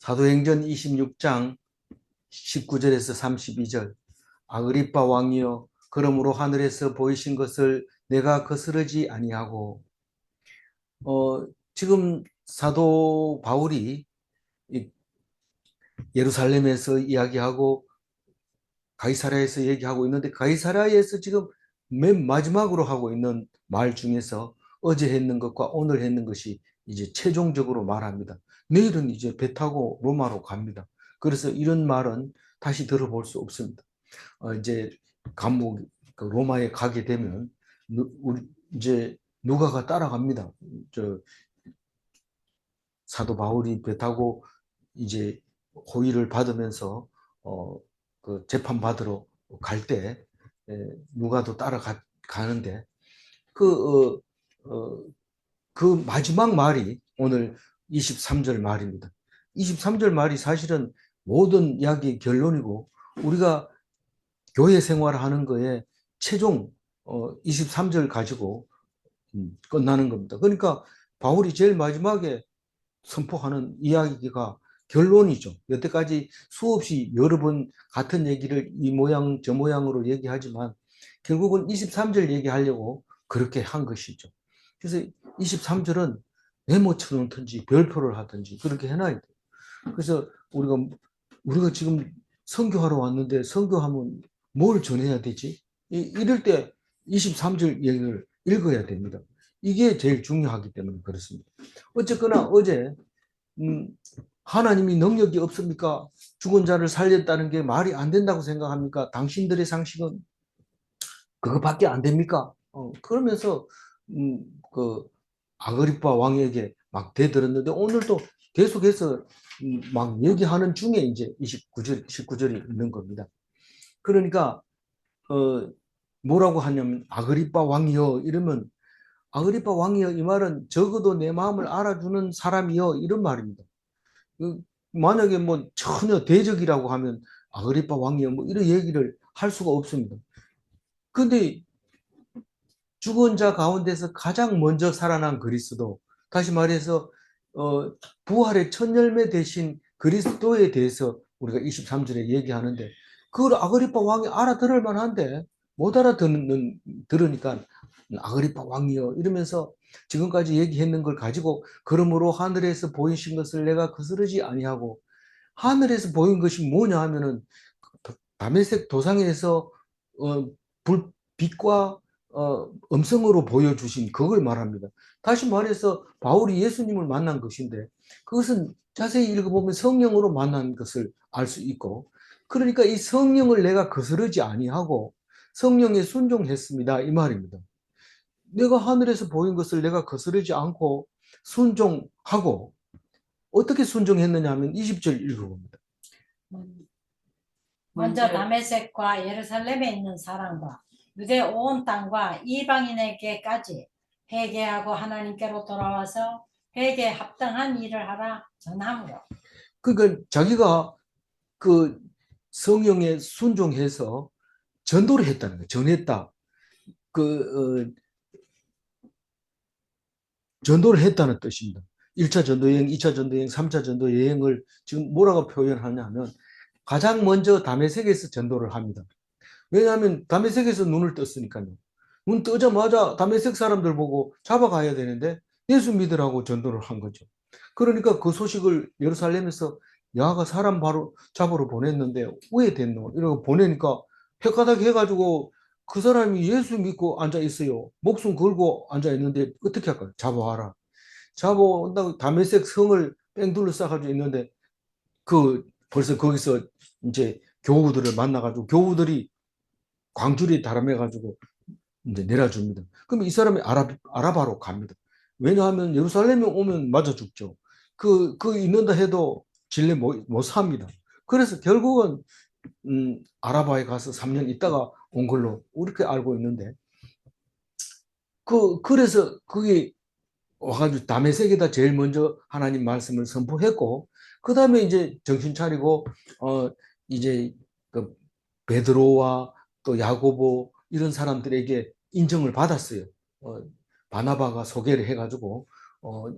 사도행전 26장 19절에서 32절. 아그리빠 왕이여, 그러므로 하늘에서 보이신 것을 내가 거스르지 아니하고. 지금 사도 바울이 예루살렘에서 이야기하고 가이사랴에서 얘기하고 있는데, 가이사랴에서 지금 맨 마지막으로 하고 있는 말 중에서 어제 했는 것과 오늘 했는 것이 이제 최종적으로 말합니다. 내일은 이제 배 타고 로마로 갑니다. 그래서 이런 말은 다시 들어볼 수 없습니다. 이제 감옥 로마에 가게 되면 우리 이제 누가가 따라갑니다. 사도 바울이 배 타고 이제 호위를 받으면서 그 재판 받으러 갈 때 누가도 따라가는데 그, 그 마지막 말이 오늘 23절 말입니다. 23절 말이 사실은 모든 이야기의 결론이고 우리가 교회 생활하는 거에 최종 23절 가지고 끝나는 겁니다. 그러니까 바울이 제일 마지막에 선포하는 이야기가 결론이죠. 여태까지 수없이 여러 번 같은 얘기를 이 모양 저 모양으로 얘기하지만 결국은 23절 얘기하려고 그렇게 한 것이죠. 그래서 23절은 메모쳐 놓든지 별표를 하든지 그렇게 해놔야 돼요. 그래서 우리가 지금 선교하러 왔는데 선교하면 뭘 전해야 되지? 이럴 때 23절 얘기를 읽어야 됩니다. 이게 제일 중요하기 때문에 그렇습니다. 어쨌거나 어제 하나님이 능력이 없습니까? 죽은 자를 살렸다는 게 말이 안 된다고 생각합니까? 당신들의 상식은 그거밖에 안 됩니까? 그러면서 그 아그리파 왕에게 막 대들었는데 오늘도 계속해서 막 얘기하는 중에 이제 29절, 19절이 있는 겁니다. 그러니까 뭐라고 하냐면 아그리파 왕이여 이러면 아그리파 왕이여 이 말은 적어도 내 마음을 알아주는 사람이여 이런 말입니다. 만약에 뭐 전혀 대적이라고 하면 아그리파 왕이여 뭐 이런 얘기를 할 수가 없습니다. 근데 죽은 자 가운데서 가장 먼저 살아난 그리스도, 다시 말해서 부활의 첫 열매 되신 그리스도에 대해서 우리가 23절에 얘기하는데 그걸 아그리파 왕이 알아들을 만한데 못 들으니까 아그리파 왕이여 이러면서 지금까지 얘기했는 걸 가지고 그러므로 하늘에서 보이신 것을 내가 거스르지 아니하고, 하늘에서 보인 것이 뭐냐 하면은 다메섹 도상에서 빛과 음성으로 보여주신 그걸 말합니다. 다시 말해서 바울이 예수님을 만난 것인데 그것은 자세히 읽어보면 성령으로 만난 것을 알 수 있고, 그러니까 이 성령을 내가 거스르지 아니하고 성령에 순종했습니다 이 말입니다. 내가 하늘에서 보인 것을 내가 거스르지 않고 순종하고, 어떻게 순종했느냐 하면 20절 읽어봅니다. 먼저 다메섹과 예루살렘에 있는 사람과 유대 온 땅과 이방인에게까지 회개하고 하나님께로 돌아와서 회개에 합당한 일을 하라 전함으로. 그러니까 자기가 그 성령에 순종해서 전도를 했다는 거예요. 전했다. 전도를 했다는 뜻입니다. 1차 전도 여행, 2차 전도 여행, 3차 전도 여행을 지금 뭐라고 표현하냐면 가장 먼저 다메섹에서 전도를 합니다. 왜냐하면 다메섹에서 눈을 떴으니까요. 눈 뜨자마자 다메섹 사람들 보고 잡아가야 되는데 예수 믿으라고 전도를 한 거죠. 그러니까 그 소식을 예루살렘에서 야가 사람 바로 잡으러 보냈는데 왜 됐노? 이러고 보내니까 혓가닥 해가지고 그 사람이 예수 믿고 앉아 있어요. 목숨 걸고 앉아 있는데 어떻게 할까요? 잡아와라. 잡아온다고 다메섹 성을 뺑 둘러싸가지고 있는데 벌써 거기서 이제 교우들을 만나가지고 교우들이 광주리에 다름해가지고 이제 내려줍니다. 그럼 이 사람이 아라바로 갑니다. 왜냐하면 예루살렘에 오면 맞아 죽죠. 그 있는다 해도 진례 못 삽니다. 그래서 결국은 아라바에 가서 3년 있다가 온 걸로 이렇게 알고 있는데, 그래서 그게 와가지고 다메섹에다 제일 먼저 하나님 말씀을 선포했고, 그 다음에 이제 정신 차리고 이제 그 베드로와 또 야고보 이런 사람들에게 인정을 받았어요. 바나바가 소개를 해가지고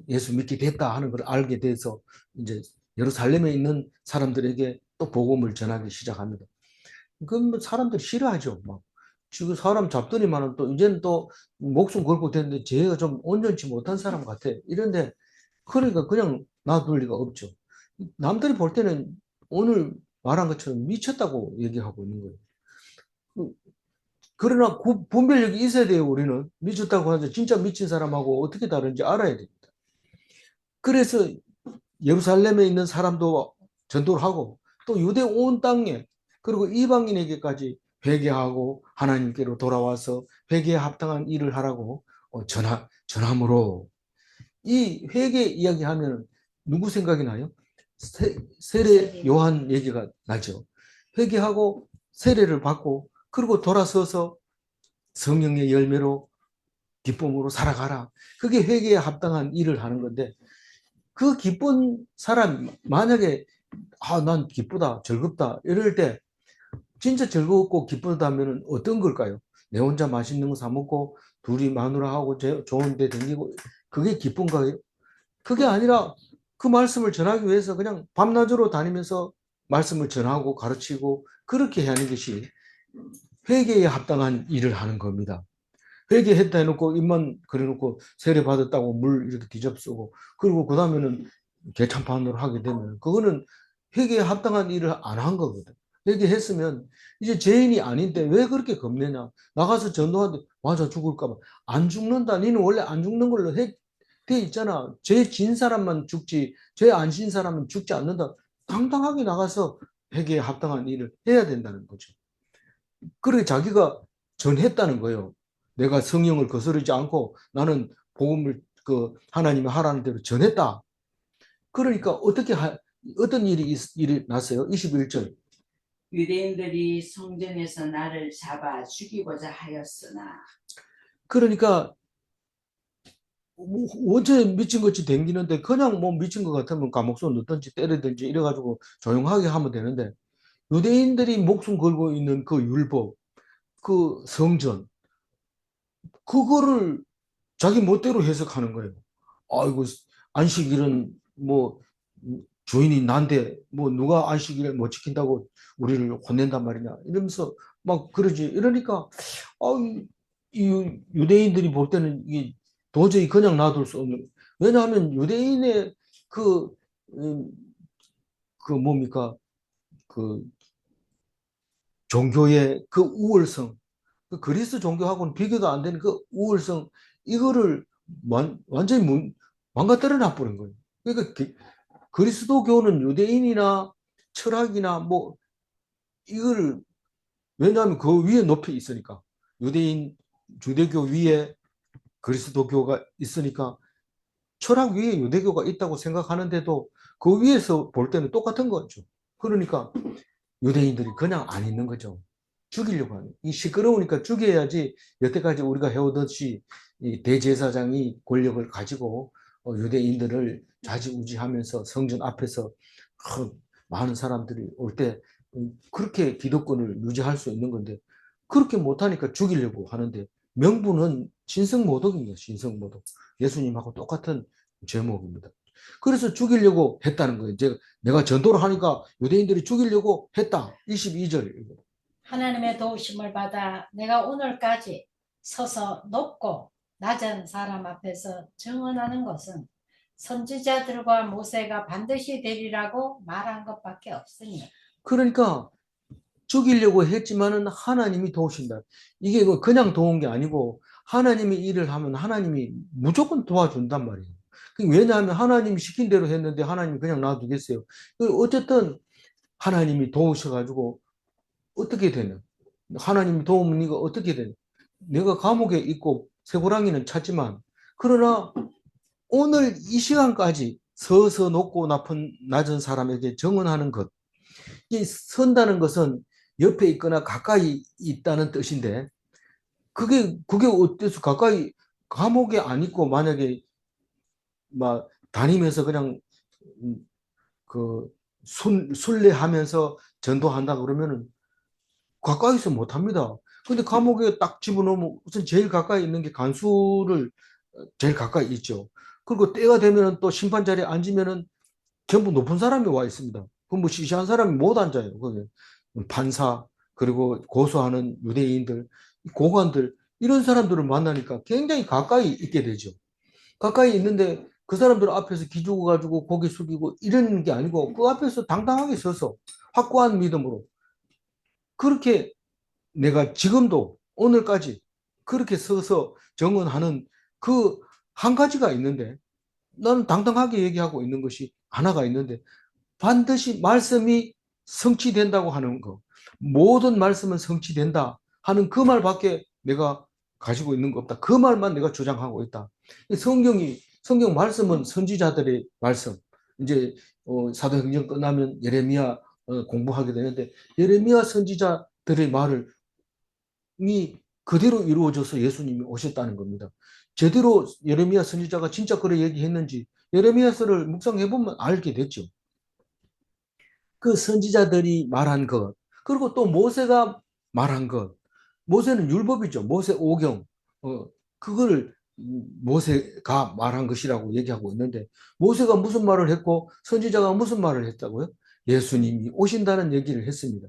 예수 믿게 됐다 하는 걸 알게 돼서 이제 예루살렘에 있는 사람들에게 또 복음을 전하기 시작합니다. 그럼 뭐 사람들이 싫어하죠. 막 지금 사람 잡더니만은 또 이제는 또 목숨 걸고 됐는데 쟤가 좀 온전치 못한 사람 같아. 이런데 그러니까 그냥 놔둘 리가 없죠. 남들이 볼 때는 오늘 말한 것처럼 미쳤다고 얘기하고 있는 거예요. 그러나 분별력이 있어야 돼요. 우리는 미쳤다고 하죠. 진짜 미친 사람하고 어떻게 다른지 알아야 됩니다. 그래서 예루살렘에 있는 사람도 전도를 하고 또 유대 온 땅에 그리고 이방인에게까지 회개하고 하나님께로 돌아와서 회개에 합당한 일을 하라고 전함으로 이 회개 이야기하면 누구 생각이 나요? 세례 요한 얘기가 나죠. 회개하고 세례를 받고 그리고 돌아서서 성령의 열매로 기쁨으로 살아가라. 그게 회개에 합당한 일을 하는 건데 그 기쁜 사람 만약에 난 기쁘다 즐겁다 이럴 때 진짜 즐겁고 기쁘다면 어떤 걸까요? 내 혼자 맛있는 거 사 먹고 둘이 마누라하고 좋은 데 다니고 그게 기쁜가요? 그게 아니라 그 말씀을 전하기 위해서 그냥 밤낮으로 다니면서 말씀을 전하고 가르치고 그렇게 하는 것이 회개에 합당한 일을 하는 겁니다. 회개했다 해놓고 입만 그려놓고 세례 받았다고 물 이렇게 뒤집쓰고 그리고 그 다음에는 개참판으로 하게 되면 그거는 회개에 합당한 일을 안 한 거거든. 회개했으면 이제 죄인이 아닌데 왜 그렇게 겁내냐. 나가서 전도하는데 맞아 죽을까 봐. 안 죽는다. 니는 원래 안 죽는 걸로 돼 있잖아. 죄 진 사람만 죽지 죄 안 진 사람은 죽지 않는다. 당당하게 나가서 회개에 합당한 일을 해야 된다는 거죠. 그렇게 자기가 전했다는 거예요. 내가 성령을 거스르지 않고 나는 복음을 하나님이 하라는 대로 전했다. 그러니까 어떤 일이 났어요? 21절. 유대인들이 성전에서 나를 잡아 죽이고자 하였으나 그러니까 원체 미친 것이 댕기는데 그냥 뭐 미친 것 같으면 감옥소 넣든지 때리든지 이래가지고 조용하게 하면 되는데 유대인들이 목숨 걸고 있는 그 율법, 그 성전, 그거를 자기 멋대로 해석하는 거예요. 아이고, 안식일은 뭐, 주인이 난데, 뭐, 누가 안식일을 못 지킨다고 우리를 혼낸단 말이냐. 이러면서 막 그러지. 이러니까, 이 유대인들이 볼 때는 이 도저히 그냥 놔둘 수 없는, 왜냐하면 유대인의 그, 음, 그 뭡니까, 그 종교의 그 우월성, 그 그리스 종교하고는 비교도 안 되는 그 우월성, 이거를 완전히 망가뜨려 놔버린 거예요. 그러니까 그리스도교는 유대인이나 철학이나 뭐 이거를 왜냐하면 그 위에 높이 있으니까 유대인 유대교 위에 그리스도교가 있으니까 철학 위에 유대교가 있다고 생각하는데도 그 위에서 볼 때는 똑같은 거죠. 그러니까 유대인들이 그냥 안 있는 거죠. 죽이려고 하는. 이 시끄러우니까 죽여야지 여태까지 우리가 해오듯이 이 대제사장이 권력을 가지고 유대인들을 좌지우지하면서 성전 앞에서 많은 사람들이 올 때 그렇게 기득권을 유지할 수 있는 건데 그렇게 못하니까 죽이려고 하는데 명분은 신성모독입니다. 신성모독. 예수님하고 똑같은 제목입니다. 그래서 죽이려고 했다는 거예요. 내가 전도를 하니까 유대인들이 죽이려고 했다. 22절. 하나님의 도우심을 받아 내가 오늘까지 서서 높고 낮은 사람 앞에서 증언하는 것은 선지자들과 모세가 반드시 되리라고 말한 것밖에 없으니. 그러니까 죽이려고 했지만은 하나님이 도우신다. 이게 그냥 도운 게 아니고 하나님이 일을 하면 하나님이 무조건 도와준단 말이에요. 왜냐하면 하나님이 시킨 대로 했는데 하나님이 그냥 놔두겠어요. 어쨌든 하나님이 도우셔가지고 어떻게 되냐. 하나님이 도우면 이거 어떻게 되냐. 내가 감옥에 있고 쇠고랑이는 찾지만 그러나 오늘 이 시간까지 서서 높고 낮은 사람에게 정언하는 것. 이 선다는 것은 옆에 있거나 가까이 있다는 뜻인데 그게 어때서 가까이 감옥에 안 있고 만약에 막 다니면서 그냥 그 순례하면서 전도한다 그러면은 가까이서 못 합니다. 근데 감옥에 딱 집어넣으면 우선 제일 가까이 있는 게 간수를 제일 가까이 있죠. 그리고 때가 되면은 또 심판 자리에 앉으면은 전부 높은 사람이 와 있습니다. 그 뭐 시시한 사람이 못 앉아요. 거기 판사 그리고 고소하는 유대인들, 고관들 이런 사람들을 만나니까 굉장히 가까이 있게 되죠. 가까이 있는데 그 사람들 앞에서 기죽어 가지고 고개 숙이고 이러는 게 아니고 그 앞에서 당당하게 서서 확고한 믿음으로 그렇게 내가 지금도 오늘까지 그렇게 서서 정언하는 그 한 가지가 있는데 나는 당당하게 얘기하고 있는 것이 하나가 있는데 반드시 말씀이 성취된다고 하는 거. 모든 말씀은 성취된다 하는 그 말밖에 내가 가지고 있는 거 없다. 그 말만 내가 주장하고 있다. 성경 말씀은 선지자들의 말씀. 이제 사도행전 끝나면 예레미야 공부하게 되는데 예레미야 선지자들의 말을 이 그대로 이루어져서 예수님이 오셨다는 겁니다. 제대로 예레미야 선지자가 진짜 그래 얘기했는지 예레미야서를 묵상해보면 알게 됐죠. 그 선지자들이 말한 것, 그리고 또 모세가 말한 것. 모세는 율법이죠. 모세 오경. 그걸 모세가 말한 것이라고 얘기하고 있는데 모세가 무슨 말을 했고 선지자가 무슨 말을 했다고요? 예수님이 오신다는 얘기를 했습니다.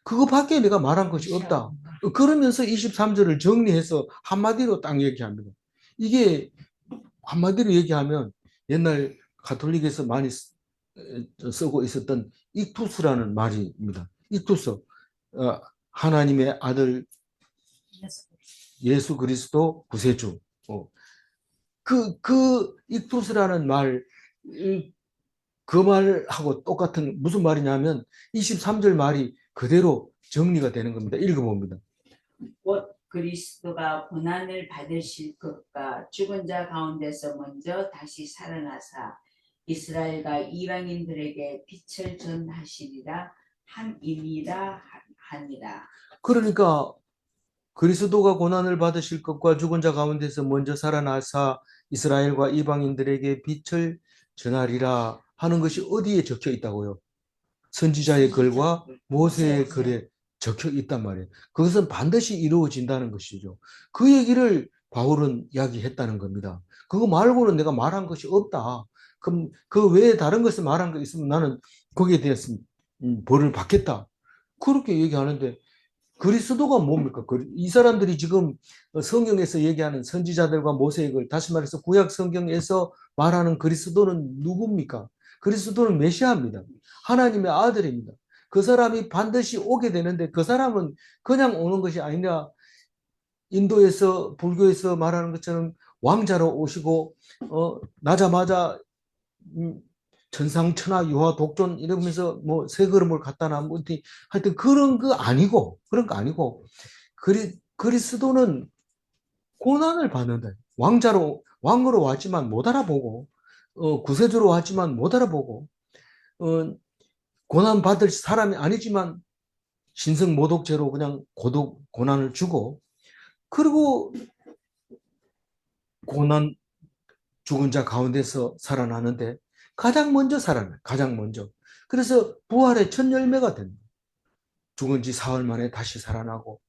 그거밖에 내가 말한 것이 없다. 그러면서 23절을 정리해서 한마디로 딱 얘기합니다. 이게 한마디로 얘기하면 옛날 가톨릭에서 많이 쓰고 있었던 익투스라는 말입니다. 익투스, 하나님의 아들 예수 그리스도 구세주. 그 익투스라는 말, 그 말하고 똑같은 무슨 말이냐면 23절 말이 그대로 정리가 되는 겁니다. 읽어봅니다. 곧 그리스도가 고난을 받으실 것과 죽은 자 가운데서 먼저 다시 살아나사 이스라엘과 이방인들에게 빛을 전하시리라 함이니라 하니라. 그러니까 그리스도가 고난을 받으실 것과 죽은 자 가운데서 먼저 살아나사 이스라엘과 이방인들에게 빛을 전하리라 하는 것이 어디에 적혀 있다고요? 선지자의 글과 모세의 글에 적혀 있단 말이에요. 그것은 반드시 이루어진다는 것이죠. 그 얘기를 바울은 이야기했다는 겁니다. 그거 말고는 내가 말한 것이 없다. 그럼 그 외에 다른 것을 말한 거 있으면 나는 거기에 대해서 벌을 받겠다. 그렇게 얘기하는데 그리스도가 뭡니까? 이 사람들이 지금 성경에서 얘기하는 선지자들과 모세의 글, 다시 말해서 구약 성경에서 말하는 그리스도는 누굽니까? 그리스도는 메시아입니다. 하나님의 아들입니다. 그 사람이 반드시 오게 되는데 그 사람은 그냥 오는 것이 아니라 인도에서 불교에서 말하는 것처럼 왕자로 오시고 나자마자 천상천하 유화 독존 이러면서 뭐 세 걸음을 갖다 놔뭐 하여튼 그런 거 아니고 그리스도는 고난을 받는다. 왕으로 왔지만 못 알아보고 구세주로 왔지만 못 알아보고 고난 받을 사람이 아니지만 신성모독죄로 그냥 고난을 주고 그리고 고난 죽은 자 가운데서 살아나는데 가장 먼저 살아나요. 가장 먼저. 그래서 부활의 첫 열매가 됩니다. 죽은 지 사흘 만에 다시 살아나고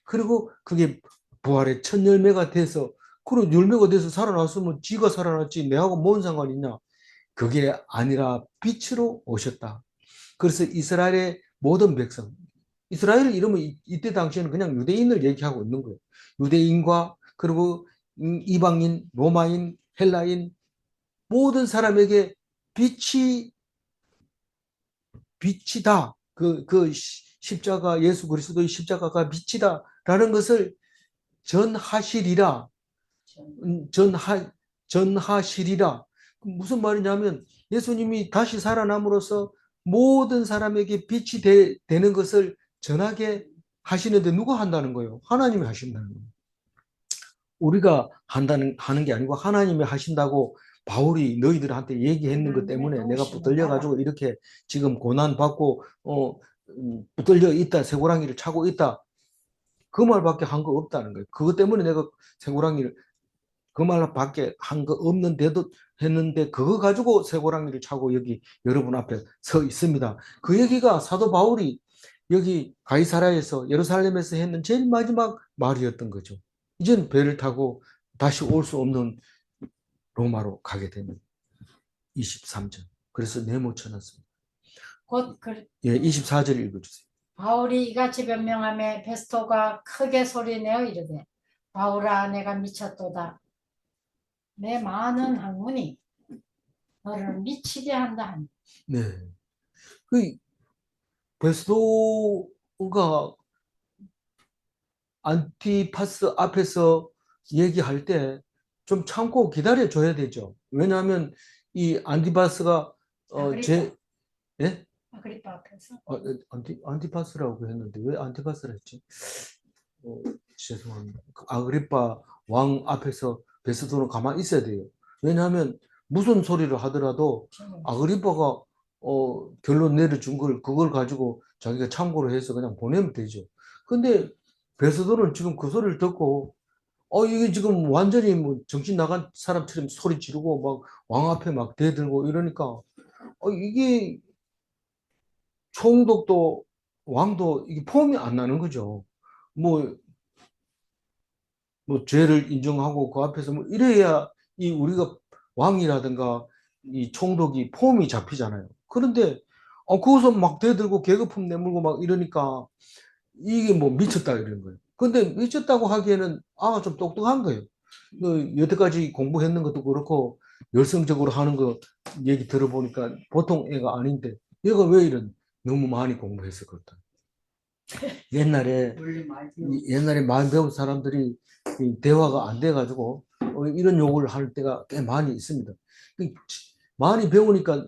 그리고 그게 부활의 첫 열매가 돼서 그리고 열매가 돼서 살아났으면 지가 살아났지 내하고 뭔 상관이 있냐. 그게 아니라 빛으로 오셨다. 그래서 이스라엘의 모든 백성 이스라엘 이름은 이때 당시에는 그냥 유대인을 얘기하고 있는 거예요. 유대인과 그리고 이방인, 로마인, 헬라인 모든 사람에게 빛이다. 그 십자가 예수 그리스도의 십자가가 빛이다라는 것을 전하시리라. 전하시리라. 무슨 말이냐면 예수님이 다시 살아남으로써 모든 사람에게 빛이 되는 것을 전하게 하시는데 누가 한다는 거예요? 하나님이 하신다는 거예요. 우리가 하는 게 아니고 하나님이 하신다고 바울이 너희들한테 얘기했는 것 때문에 내가 붙들려 가지고 이렇게 지금 고난 받고 붙들려 있다 쇠고랑이를 차고 있다 그 말밖에 한 거 없다는 거예요. 그것 때문에 내가 쇠고랑이를 그 말밖에 한 거 없는데도 했는데 그거 가지고 쇠고랑이를 차고 여기 여러분 앞에 서 있습니다. 그 얘기가 사도 바울이 여기 가이사라에서 예루살렘에서 했는 제일 마지막 말이었던 거죠. 이제는 배를 타고 다시 올 수 없는 로마로 가게 되는 23절. 그래서 내모쳐 놨습니다. 곧 예, 24절 읽어주세요. 바울이 이같이 변명하며 베스토가 크게 소리내어 이르되 바울아 내가 미쳤도다. 내 많은 학문이 너를 미치게 한다 하니. 네. 그 베스도가 안티파스 앞에서 얘기할 때 좀 참고 기다려 줘야 되죠. 왜냐하면 이 안티파스가 아그리파. 예? 아그리파 앞에서 안티파스라고 했는데 왜 안티파스라 했지? 죄송합니다. 그 아그리파 왕 앞에서 베스도는 가만히 있어야 돼요. 왜냐하면 무슨 소리를 하더라도 아그리파가 결론 내려준 그걸 가지고 자기가 참고로 해서 그냥 보내면 되죠. 근데 베스도는 지금 그 소리를 듣고 이게 지금 완전히 뭐 정신 나간 사람처럼 소리 지르고 막 왕 앞에 막 대들고 이러니까 이게 총독도 왕도 이게 폼이 안 나는 거죠. 뭐 죄를 인정하고 그 앞에서 뭐 이래야 이 우리가 왕이라든가 이 총독이 폼이 잡히잖아요. 그런데 거기서 막 대들고 계급품 내물고 막 이러니까 이게 뭐 미쳤다 이런 거예요. 근데 미쳤다고 하기에는 좀 똑똑한 거예요. 여태까지 공부했는 것도 그렇고 열성적으로 하는 거 얘기 들어보니까 보통 애가 아닌데 얘가 왜 이런 너무 많이 공부해서 그렇다. 옛날에 원래 맞아요. 옛날에 많이 배운 사람들이 이 대화가 안 돼가지고 이런 욕을 할 때가 꽤 많이 있습니다. 많이 배우니까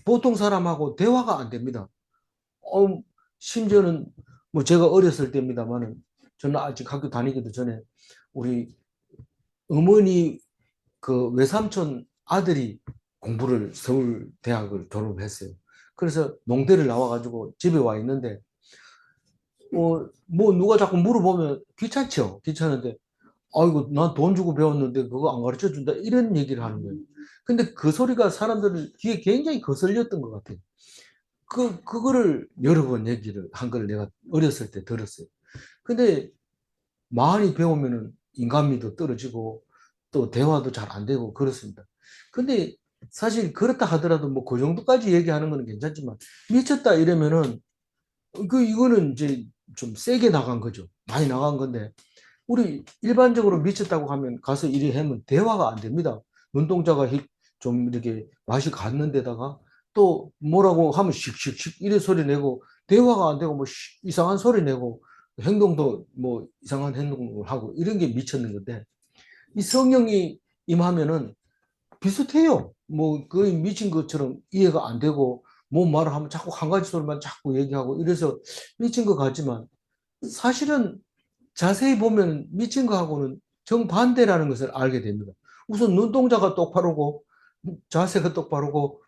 보통 사람하고 대화가 안 됩니다. 심지어는 뭐 제가 어렸을 때입니다만은 저는 아직 학교 다니기도 전에 우리 어머니 그 외삼촌 아들이 공부를 서울 대학을 졸업했어요. 그래서 농대를 나와가지고 집에 와 있는데 뭐 누가 자꾸 물어보면 귀찮죠. 귀찮은데 아이고 난 돈 주고 배웠는데 그거 안 가르쳐 준다 이런 얘기를 하는 거예요. 근데 그 소리가 사람들 귀에 굉장히 거슬렸던 것 같아요. 그거를 여러 번 얘기를 한 걸 내가 어렸을 때 들었어요. 근데 많이 배우면은 인간미도 떨어지고 또 대화도 잘 안 되고 그렇습니다. 근데 사실 그렇다 하더라도 뭐 그 정도까지 얘기하는 거는 괜찮지만 미쳤다 이러면은 이거는 이제 좀 세게 나간 거죠. 많이 나간 건데 우리 일반적으로 미쳤다고 하면 가서 이리 하면 대화가 안 됩니다. 눈동자가 좀 이렇게 맛이 갔는 데다가 또 뭐라고 하면 씩씩씩 이래 소리 내고 대화가 안 되고 뭐 이상한 소리 내고 행동도 뭐 이상한 행동을 하고 이런 게 미쳤는 건데 이 성령이 임하면은 비슷해요. 뭐 거의 미친 것처럼 이해가 안 되고 뭐 말을 하면 자꾸 한 가지 소리만 자꾸 얘기하고 이래서 미친 것 같지만 사실은 자세히 보면 미친 거하고는 정반대라는 것을 알게 됩니다. 우선 눈동자가 똑바르고 자세가 똑바르고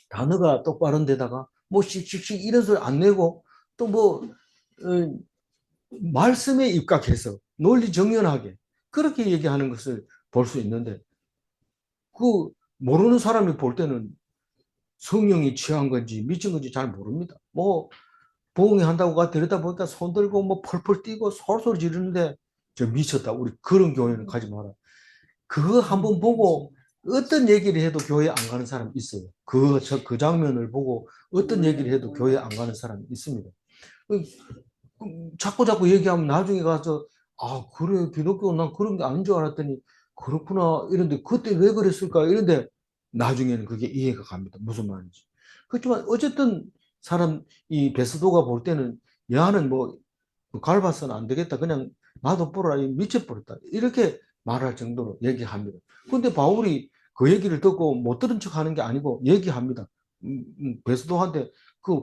단어가 똑바른 데다가 뭐 씩씩씩 이런 소리 안 내고 또 뭐 말씀에 입각해서 논리 정연하게 그렇게 얘기하는 것을 볼 수 있는데 그 모르는 사람이 볼 때는 성령이 취한 건지 미친 건지 잘 모릅니다. 뭐 부흥회 한다고 들여다 보니까 손 들고 뭐 펄펄 뛰고 솔솔 지르는데 저 미쳤다. 우리 그런 교회는 가지 마라. 그거 한번 보고 어떤 얘기를 해도 교회 안 가는 사람 있어요. 그 장면을 보고 어떤 얘기를 해도 교회 안 가는 사람이 있습니다. 자꾸 얘기하면 나중에 가서 그래 기독교 난 그런 게 아닌 줄 알았더니 그렇구나 이런데 그때 왜 그랬을까 이런데 나중에는 그게 이해가 갑니다. 무슨 말인지. 그렇지만 어쨌든 사람 이 베스도가 볼 때는 야는 뭐 갈바서는 안 되겠다. 그냥 나도 보라 미쳐버렸다. 이렇게 말할 정도로 얘기합니다. 근데 바울이 그 얘기를 듣고 못 들은 척 하는 게 아니고 얘기합니다. 베스도한테 그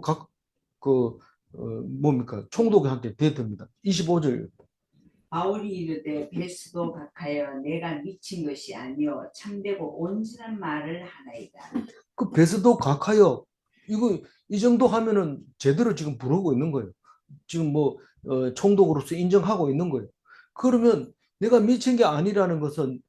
뭡니까? 총독한테 대듭니다. 25절. 바울이 이르되 베스도 각하여 내가 미친 것이 아니요 참되고 온전한 말을 하나이다. 그 베스도 각하여 이거 이 정도 하면은 제대로 지금 부르고 있는 거예요. 지금 뭐 총독으로서 인정하고 있는 거예요. 그러면 내가 미친 게 아니라는 것은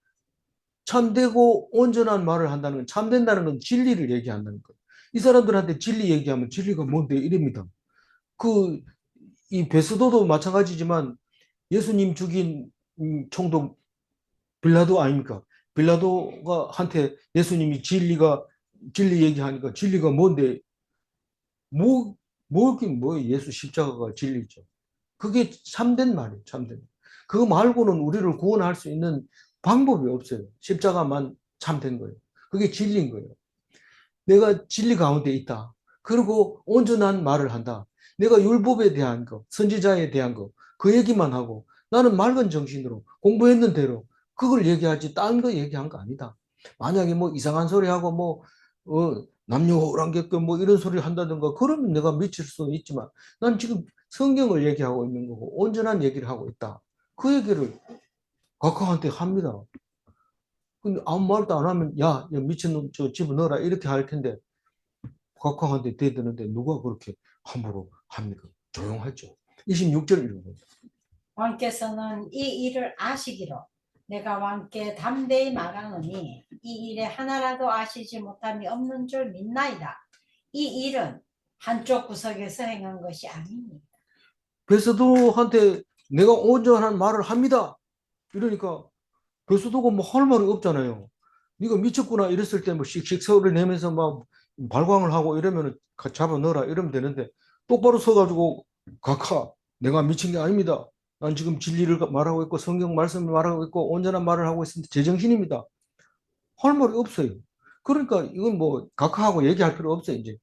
참되고 온전한 말을 한다는 건 참된다는 건 진리를 얘기한다는 거예요. 이 사람들한테 진리 얘기하면 진리가 뭔데 이럽니다. 이 베스도도 마찬가지지만 예수님 죽인 총독 빌라도 아닙니까? 빌라도가 한테 예수님이 진리가 진리 얘기하니까 진리가 뭔데 뭐긴 뭐예요. 예수 십자가가 진리죠. 그게 참된 말이에요. 참된. 그거 말고는 우리를 구원할 수 있는 방법이 없어요. 십자가만 참된 거예요. 그게 진리인 거예요. 내가 진리 가운데 있다. 그리고 온전한 말을 한다. 내가 율법에 대한 거, 선지자에 대한 거, 그 얘기만 하고 나는 맑은 정신으로 공부했는 대로 그걸 얘기하지 딴 거 얘기한 거 아니다. 만약에 뭐 이상한 소리 하고 뭐 남녀호랑객 뭐 이런 소리 한다든가 그러면 내가 미칠 수는 있지만 난 지금 성경을 얘기하고 있는 거고 온전한 얘기를 하고 있다. 그 얘기를 각하한테 합니다. 근데 아무 말도 안 하면 야 미친놈 저 집어넣어라 이렇게 할 텐데 각하한테 대드는데 누가 그렇게 함부로 합니까? 조용하죠. 26절 읽어보세요. 왕께서는 이 일을 아시기로 내가 왕께 담대히 말하노니 이 일에 하나라도 아시지 못함이 없는 줄 믿나이다. 이 일은 한쪽 구석에서 행한 것이 아닙니다. 베스도한테 내가 온전한 말을 합니다. 이러니까 베스도가 뭐 할 말이 없잖아요. 네가 미쳤구나 이랬을 때 뭐 씩씩 소리를 내면서 막 발광을 하고 이러면 잡아 넣어라 이러면 되는데 똑바로 서가지고 각하 내가 미친 게 아닙니다. 난 지금 진리를 말하고 있고 성경 말씀을 말하고 있고 온전한 말을 하고 있습니다. 제정신입니다. 할 말이 없어요. 그러니까 이건 뭐 각하하고 얘기할 필요 없어요. 이제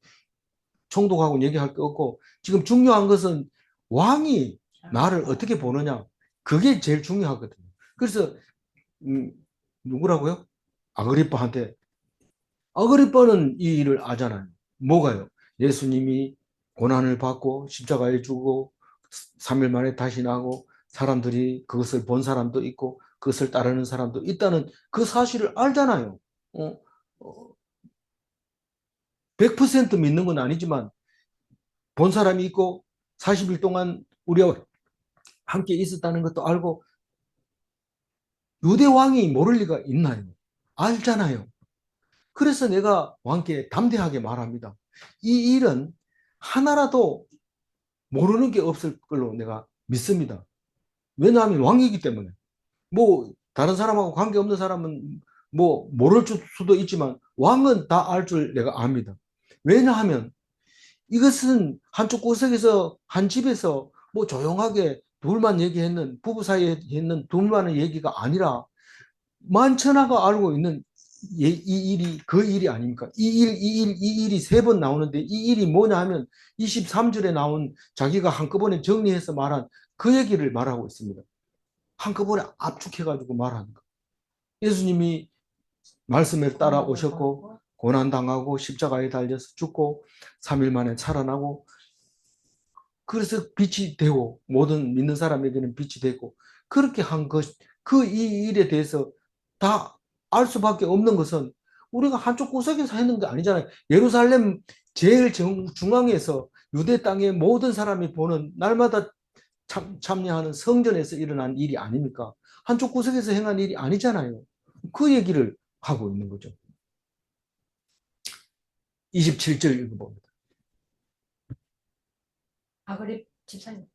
총독하고 얘기할 게 없고 지금 중요한 것은 왕이 나를 어떻게 보느냐 그게 제일 중요하거든요. 그래서 누구라고요? 아그리빠한테 아그리빠는 이 일을 아잖아요. 뭐가요? 예수님이 고난을 받고 십자가에 죽고 3일 만에 다시 나고 사람들이 그것을 본 사람도 있고 그것을 따르는 사람도 있다는 그 사실을 알잖아요. 100% 믿는 건 아니지만 본 사람이 있고 40일 동안 우리와 함께 있었다는 것도 알고 유대 왕이 모를 리가 있나요? 알잖아요. 그래서 내가 왕께 담대하게 말합니다. 이 일은 하나라도 모르는 게 없을 걸로 내가 믿습니다. 왜냐하면 왕이기 때문에. 뭐 다른 사람하고 관계없는 사람은 뭐 모를 수도 있지만 왕은 다 알 줄 내가 압니다. 왜냐하면 이것은 한쪽 구석에서 한 집에서 뭐 조용하게 둘만 얘기했는 부부 사이에 했는 둘만의 얘기가 아니라 만천하가 알고 있는 이 일이 그 일이 아닙니까? 이 일이 세 번 나오는데 이 일이 뭐냐 하면 23절에 나온 자기가 한꺼번에 정리해서 말한 그 얘기를 말하고 있습니다. 한꺼번에 압축해가지고 말하는 거. 예수님이 말씀에 따라오셨고 고난당하고 십자가에 달려서 죽고 3일 만에 살아나고 그래서 빛이 되고 모든 믿는 사람에게는 빛이 되고 그렇게 한 것, 그 이 일에 대해서 다 알 수밖에 없는 것은 우리가 한쪽 구석에서 했는 게 아니잖아요. 예루살렘 제일 중앙에서 유대 땅의 모든 사람이 보는 날마다 참여하는 성전에서 일어난 일이 아닙니까? 한쪽 구석에서 행한 일이 아니잖아요. 그 얘기를 하고 있는 거죠. 27절 읽어봅니다. 아그립 집사님.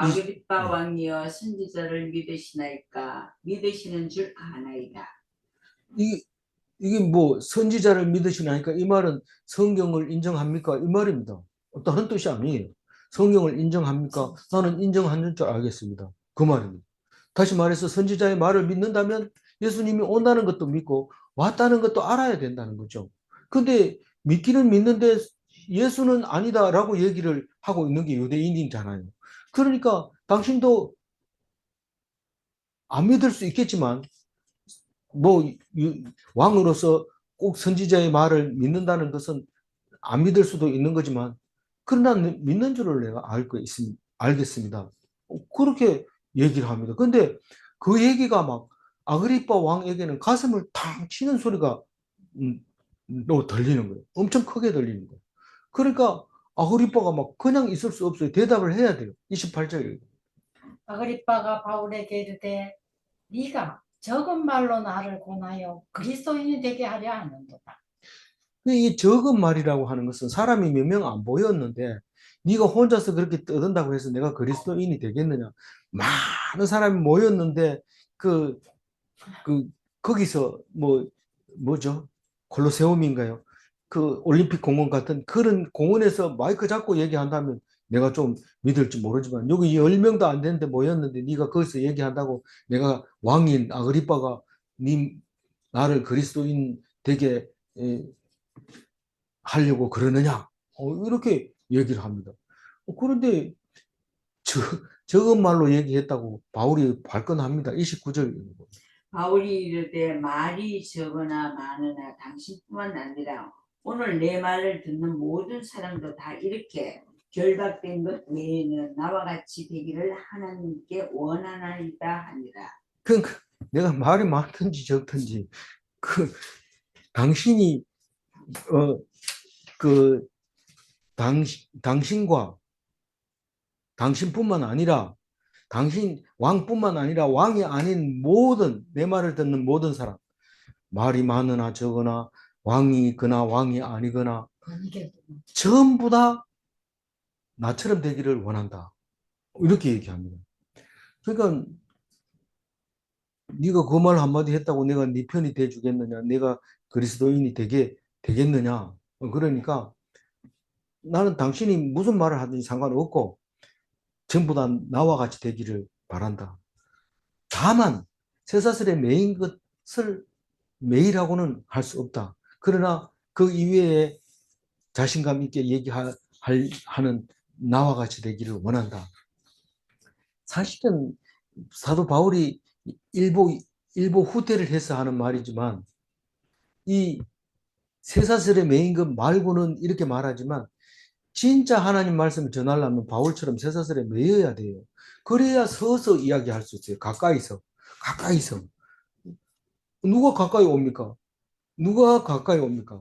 아그리빠 왕이여 선지자를 믿으시나이까 믿으시는 줄 아나이다. 이게 뭐 선지자를 믿으시나니까 이 말은 성경을 인정합니까? 이 말입니다. 다른 뜻이 아니에요. 성경을 인정합니까? 나는 인정하는 줄 알겠습니다. 그 말입니다. 다시 말해서 선지자의 말을 믿는다면 예수님이 온다는 것도 믿고 왔다는 것도 알아야 된다는 거죠. 근데 믿기는 믿는데 예수는 아니다라고 얘기를 하고 있는 게 유대인이잖아요. 그러니까 당신도 안 믿을 수 있겠지만 뭐 왕으로서 꼭 선지자의 말을 믿는다는 것은 안 믿을 수도 있는 거지만 그러나 믿는 줄을 내가 알겠습니다. 그렇게 얘기를 합니다. 근데 그 얘기가 막 아그리빠 왕에게는 가슴을 탕 치는 소리가 들리는 거예요. 엄청 크게 들리는 거예요. 그러니까 아그리빠가 막 그냥 있을 수 없어요. 대답을 해야 돼요. 28절. 아그리빠가 바울에게 이르되 네가 적은 말로 나를 권하여 그리스도인이 되게 하려 하는도다. 이 적은 말이라고 하는 것은 사람이 몇 명 안 보였는데 네가 혼자서 그렇게 떠든다고 해서 내가 그리스도인이 되겠느냐. 많은 사람이 모였는데 거기서 뭐죠? 콜로세움인가요? 그 올림픽 공원 같은 그런 공원에서 마이크 잡고 얘기한다면 내가 좀 믿을지 모르지만 여기 10명도 안 되는데 모였는데 네가 거기서 얘기한다고 내가 왕인 아그리빠가 나를 그리스도인 되게 하려고 그러느냐? 이렇게 얘기를 합니다. 그런데 저, 적은 말로 얘기했다고 바울이 발끈합니다. 29절. 바울이 이르되 말이 적으나 많으나 당신뿐만 아니라 오늘 내 말을 듣는 모든 사람도 다 이렇게 결박된 것 외에는 나와 같이 되기를 하나님께 원하나이다 하니라. 그러니까 내가 말이 많든지 적든지 그 당신이 그 당신과 당신뿐만 아니라 당신 왕뿐만 아니라 왕이 아닌 모든 내 말을 듣는 모든 사람 말이 많으나 적으나 왕이거나 왕이 아니거나 이게 전부 다 나처럼 되기를 원한다. 이렇게 얘기합니다. 그러니까 네가 그 말 한마디 했다고 내가 네 편이 돼 주겠느냐? 내가 그리스도인이 되겠느냐? 그러니까 나는 당신이 무슨 말을 하든지 상관없고 전부 다 나와 같이 되기를 바란다. 다만 쇠사슬에 매인 것을 매이라고는 할 수 없다. 그러나 그 이외에 자신감 있게 하는 나와 같이 되기를 원한다. 사실은 사도 바울이 일부 후퇴를 해서 하는 말이지만 이 쇠사슬에 매인 것 말고는 이렇게 말하지만 진짜 하나님 말씀을 전하려면 바울처럼 쇠사슬에 매여야 돼요. 그래야 서서 이야기할 수 있어요. 가까이서. 누가 가까이 옵니까? 누가 가까이 옵니까?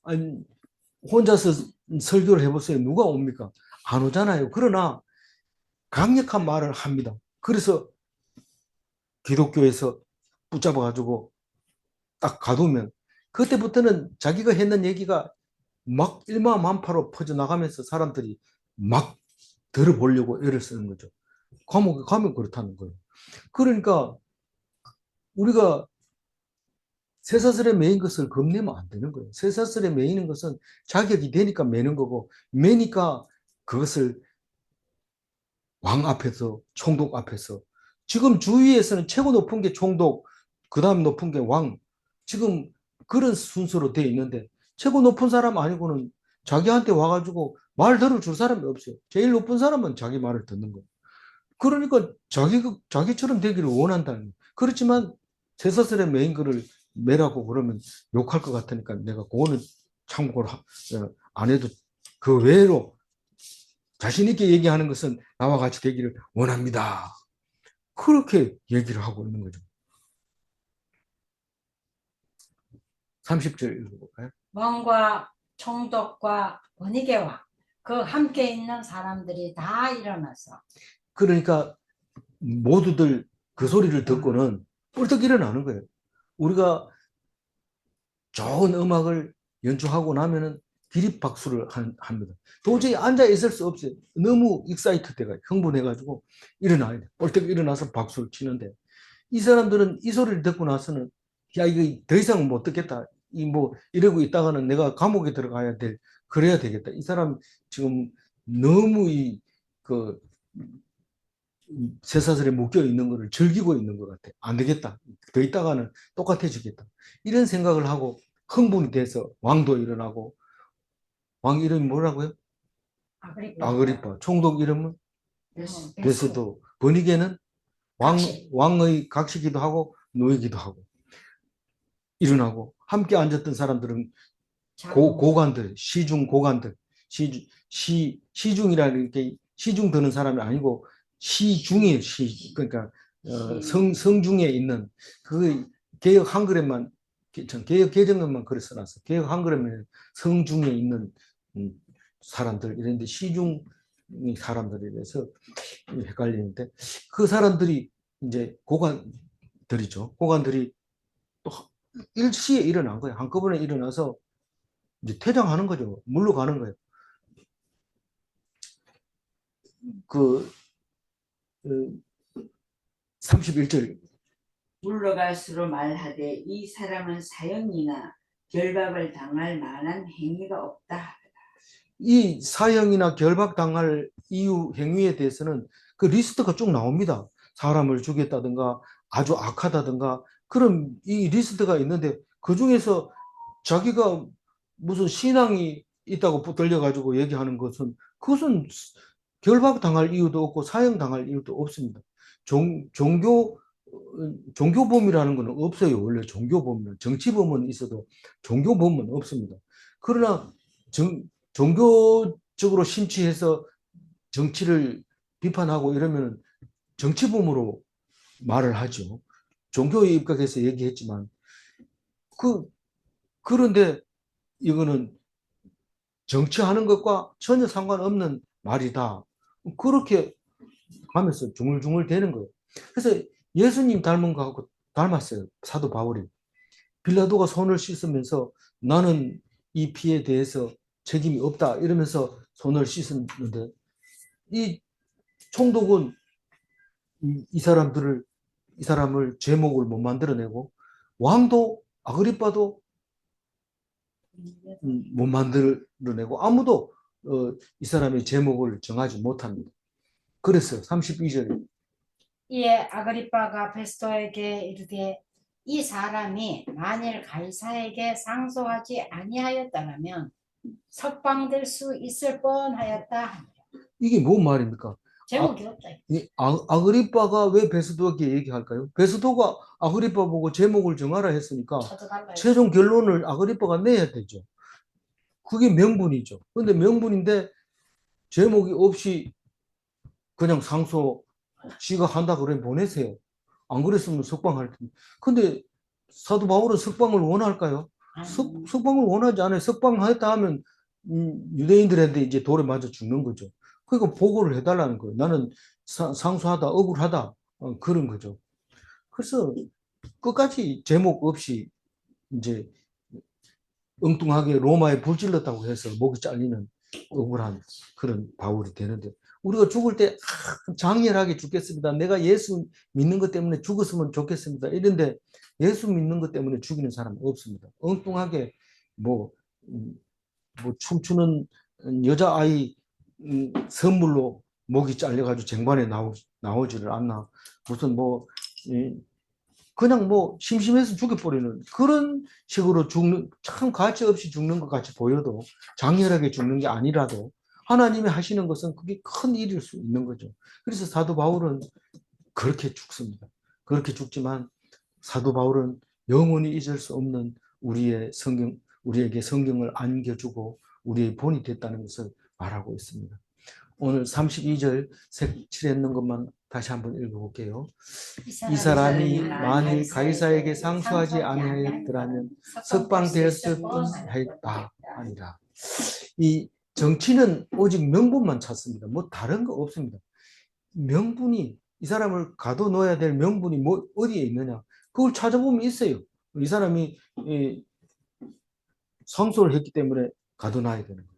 아니, 혼자서 설교를 해보세요. 누가 옵니까? 안 오잖아요. 그러나 강력한 말을 합니다. 그래서 기독교에서 붙잡아가지고 딱 가두면 그때부터는 자기가 했는 얘기가 막 일마만파로 퍼져나가면서 사람들이 막 들어보려고 애를 쓰는 거죠. 감옥에 가면 그렇다는 거예요. 그러니까 우리가 쇠사슬에 매인 것을 겁내면 안 되는 거예요. 쇠사슬에 매이는 것은 자격이 되니까 매는 거고 매니까 그것을 왕 앞에서 총독 앞에서 지금 주위에서는 최고 높은 게 총독 그 다음 높은 게 왕 지금 그런 순서로 되어 있는데 최고 높은 사람 아니고는 자기한테 와가지고 말 들어줄 사람이 없어요. 제일 높은 사람은 자기 말을 듣는 거예요. 그러니까 자기처럼 되기를 원한다는 거예요. 그렇지만 쇠사슬에 매인 거를 매라고 그러면 욕할 것 같으니까 내가 그거는 참고로 안 해도 그 외로 자신 있게 얘기하는 것은 나와 같이 되기를 원합니다. 그렇게 얘기를 하고 있는 거죠. 30절 읽어볼까요? 왕과 총독과 원이계와 그 함께 있는 사람들이 다 일어나서 그러니까 모두들 그 소리를 듣고는 뿔떡 일어나는 거예요. 우리가 좋은 음악을 연주하고 나면은 기립박수를 합니다. 도저히 앉아 있을 수 없어요. 너무 익사이트 돼가 흥분해가지고 일어나야 돼. 뻘떡 일어나서 박수를 치는데 이 사람들은 이 소리를 듣고 나서는 야 이거 더 이상 못 듣겠다. 이 뭐 이러고 있다가는 내가 감옥에 들어가야 될 그래야 되겠다. 이 사람 지금 너무 이그 쇠사슬에 묶여 있는 거를 즐기고 있는 것 같아. 안 되겠다. 더 있다가는 똑같아지겠다. 이런 생각을 하고 흥분이 돼서 왕도 일어나고 왕 이름이 뭐라고요? 아그리파. 총독 이름은 베스도. 번이게는 왕의 각시기도 하고 노이기도 하고 일어나고 함께 앉았던 사람들은 고관들, 시중 고관들, 시중이라는 게 시중 드는 사람이 아니고 시중에 그러니까 성중에 있는 그 개혁 한글에만 개혁 개정에만 그래 써놨어. 개혁 한글에만 성중에 있는 사람들 이런데 시중 사람들이라서 헷갈리는데 그 사람들이 이제 고관들이죠. 고관들이 또 일시에 일어난 거예요. 한꺼번에 일어나서 이제 퇴장하는 거죠. 물러가는 거예요. 그 31절 물러갈수록 말하되 이 사람은 사형이나 결박을 당할 만한 행위가 없다. 이 사형이나 결박당할 이유 행위에 대해서는 그 리스트가 쭉 나옵니다. 사람을 죽였다든가 아주 악하다든가 그런 이 리스트가 있는데 그 중에서 자기가 무슨 신앙이 있다고 붙들려가지고 얘기하는 것은 그것은 결박당할 이유도 없고 사형당할 이유도 없습니다. 종교범이라는 건 없어요. 원래 종교범은 정치범은 있어도 종교범은 없습니다. 그러나 종교적으로 심취해서 정치를 비판하고 이러면 정치범으로 말을 하죠. 종교에 입각해서 얘기했지만 그런데 이거는 정치하는 것과 전혀 상관없는 말이다. 그렇게 하면서 중얼중얼 대는 거예요. 그래서 예수님 닮은 거하고 닮았어요. 사도 바울이. 빌라도가 손을 씻으면서 나는 이 피에 대해서 책임이 없다 이러면서 손을 씻었는데 이 총독은 이 사람을 제목을 못 만들어내고 왕도 아그리빠도 못 만들어내고 아무도 이 사람의 제목을 정하지 못합니다. 그래서 32절 이에 아그리빠가 베스토에게 이르되 이 사람이 만일 가이사에게 상소하지 아니하였다면 석방될 수 있을 뻔하였다 하니라. 이게 뭔 말입니까? 제목이 없다. 이 아그리빠가 왜 베스도에게 얘기할까요? 베스도가 아그리빠 보고 제목을 정하라 했으니까 쳐들어갈라 했어. 최종 결론을 아그리빠가 내야 되죠. 그게 명분이죠. 근데 명분인데 제목이 없이 그냥 상소 지가 한다 그러면 보내세요. 안 그랬으면 석방할 텐데. 근데 사도 바울은 석방을 원할까요? 석방을 원하지 않아요. 석방했다 하면 유대인들한테 이제 돌에 맞아 죽는 거죠. 그러니까 보고를 해달라는 거예요. 나는 상소하다, 억울하다 그런 거죠. 그래서 끝까지 제목 없이 이제 엉뚱하게 로마에 불질렀다고 해서 목이 잘리는 억울한 그런 바울이 되는데 우리가 죽을 때 장렬하게 죽겠습니다. 내가 예수 믿는 것 때문에 죽었으면 좋겠습니다. 이런데 예수 믿는 것 때문에 죽이는 사람은 없습니다. 엉뚱하게 뭐, 뭐 춤추는 여자아이 선물로 목이 잘려가지고 쟁반에 나오지를 않나. 무슨 뭐 그냥 뭐 심심해서 죽여버리는 그런 식으로 죽는 참 가치 없이 죽는 것 같이 보여도 장렬하게 죽는 게 아니라도 하나님이 하시는 것은 그게 큰 일일 수 있는 거죠. 그래서 사도 바울은 그렇게 죽습니다. 그렇게 죽지만 사도 바울은 영원히 잊을 수 없는 우리에게 성경을 안겨주고 우리의 본이 됐다는 것을 말하고 있습니다. 오늘 32절 색칠했는 것만 다시 한번 읽어볼게요. 이 사람이 만일 가이사에게 상소하지 아니하였더라면 석방되었을 뻔하였다 아니라. 이 정치는 오직 명분만 찾습니다. 뭐 다른 거 없습니다. 명분이 이 사람을 가둬놓아야 될 명분이 뭐 어디에 있느냐 그걸 찾아보면 있어요. 이 사람이 상소를 했기 때문에 가둬놔야 되는 거예요.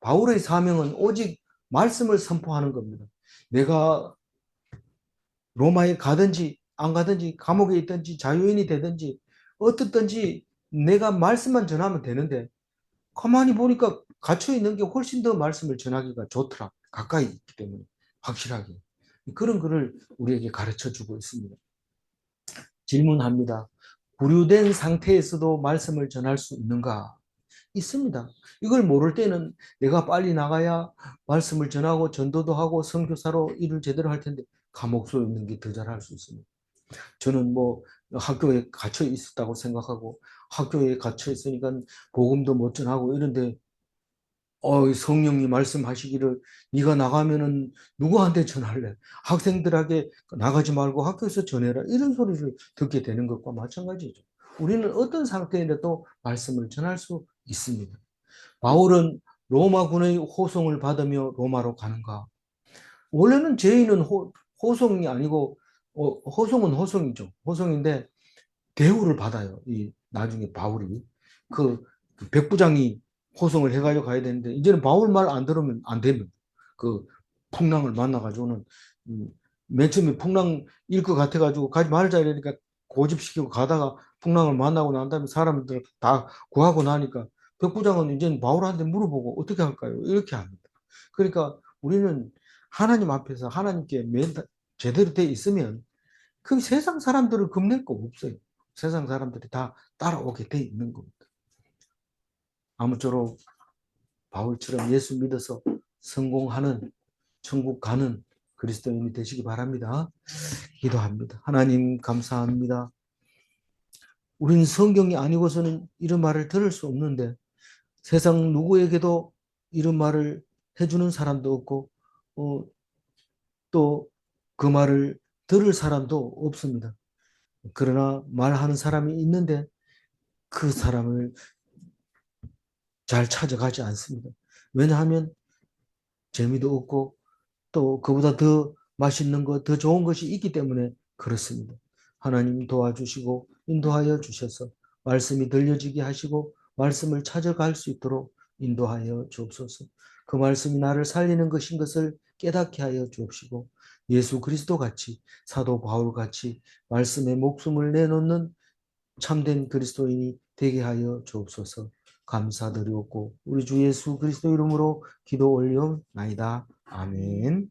바울의 사명은 오직 말씀을 선포하는 겁니다. 내가 로마에 가든지 안 가든지 감옥에 있든지 자유인이 되든지 어떻든지 내가 말씀만 전하면 되는데 가만히 보니까 갇혀 있는 게 훨씬 더 말씀을 전하기가 좋더라. 가까이 있기 때문에 확실하게. 그런 거를 우리에게 가르쳐 주고 있습니다. 질문합니다. 구류된 상태에서도 말씀을 전할 수 있는가? 있습니다. 이걸 모를 때는 내가 빨리 나가야 말씀을 전하고 전도도 하고 선교사로 일을 제대로 할 텐데 감옥 속에 있는 게 더 잘할 수 있습니다. 저는 뭐 학교에 갇혀 있었다고 생각하고 학교에 갇혀 있으니까 복음도 못 전하고 이런데 성령이 말씀하시기를 네가 나가면은 누구한테 전할래? 학생들에게 나가지 말고 학교에서 전해라. 이런 소리를 듣게 되는 것과 마찬가지죠. 우리는 어떤 상태인데도 말씀을 전할 수 있습니다. 바울은 로마군의 호송을 받으며 로마로 가는가? 원래는 죄인은 호송이 아니고 호송은 호송이죠. 호송인데 대우를 받아요. 이 나중에 바울이 그 백부장이 호송을 해가지고 가야 되는데 이제는 바울 말 안 들으면 안 됩니다. 그 풍랑을 만나가지고는 맨 처음에 풍랑 일 것 같아가지고 가지 말자 이러니까 고집시키고 가다가 풍랑을 만나고 난 다음에 사람들 다 구하고 나니까 백부장은 이제 바울한테 물어보고 어떻게 할까요? 이렇게 합니다. 그러니까 우리는 하나님 앞에서 하나님께 제대로 돼 있으면 그 세상 사람들을 겁낼 거 없어요. 세상 사람들이 다 따라오게 돼 있는 겁니다. 아무쪼록 바울처럼 예수 믿어서 성공하는 천국 가는 그리스도인이 되시기 바랍니다. 기도합니다. 하나님 감사합니다. 우리는 성경이 아니고서는 이런 말을 들을 수 없는데 세상 누구에게도 이런 말을 해주는 사람도 없고 또 그 말을 들을 사람도 없습니다. 그러나 말하는 사람이 있는데 그 사람을 잘 찾아가지 않습니다. 왜냐하면 재미도 없고 또 그보다 더 맛있는 것, 더 좋은 것이 있기 때문에 그렇습니다. 하나님 도와주시고 인도하여 주셔서 말씀이 들려지게 하시고 말씀을 찾아갈 수 있도록 인도하여 주옵소서. 그 말씀이 나를 살리는 것인 것을 깨닫게 하여 주옵시고 예수 그리스도 같이 사도 바울 같이 말씀에 목숨을 내놓는 참된 그리스도인이 되게 하여 주옵소서. 감사드리옵고 우리 주 예수 그리스도 이름으로 기도 올리옵나이다. 아멘.